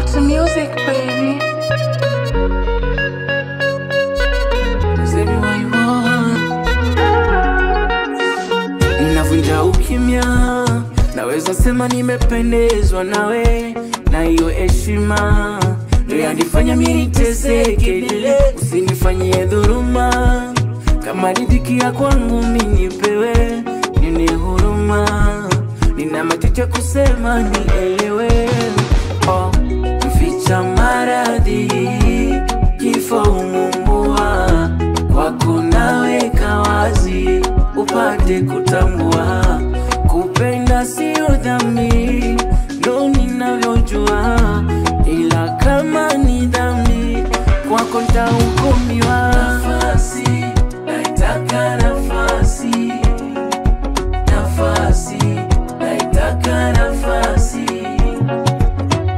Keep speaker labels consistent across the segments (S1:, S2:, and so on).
S1: What's the music, baby? Is everywhere you want. Ninavunja ukimya, naweza sema nimependezwa nawe, na hiyo heshima ndio yanifanya mimi niteseke. Usinifanyie dhuluma, kama riziki ya kwangu mimi nipewe, nini huruma. Nina matatizo kusema nielewe. Mficha maradhi, kifo umumbua, kwako naweka wazi, upate kutambua. Kupenda sio dhambi, ndo ninavyojua, ila kama ni dhambi, kwako nitahukumiwa. Nafasi, naitaka nafasi. Nafasi, naitaka nafasi.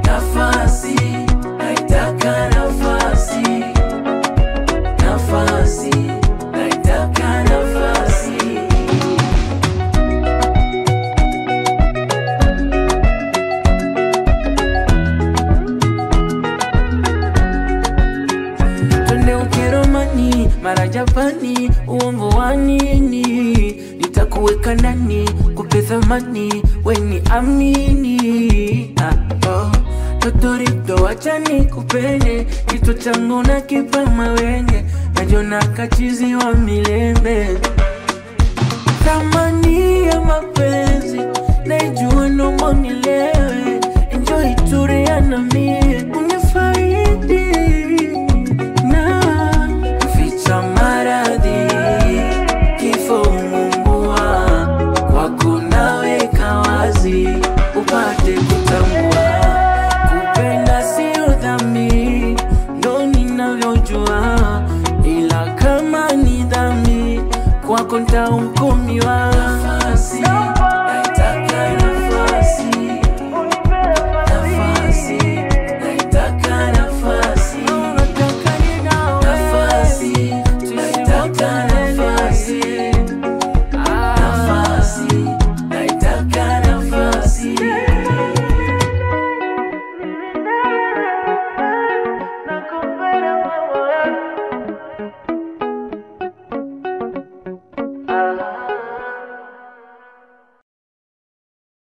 S1: Nafasi, naitaka nafasi. Nafasi, naitaka nafasi. Twende Ujerumani, mara Japani, uongo wa nini? Nitakuweka ndani, kupe thamani, weni amini. Totorito wachani kupende, kitu changu na kipa mawenge, najona kachizi wa milembe. Thamani ya mapenzi, naijua nombo nilewe. Enjoy turia na mie, unifaidi na mficha maradhi, kifo umumbua, kwako naweka wazi, upate kutambua. Kupenda sio dhambi, ndo ninavyojua, ila kama ni dhambi, kwako nitahukumiwa.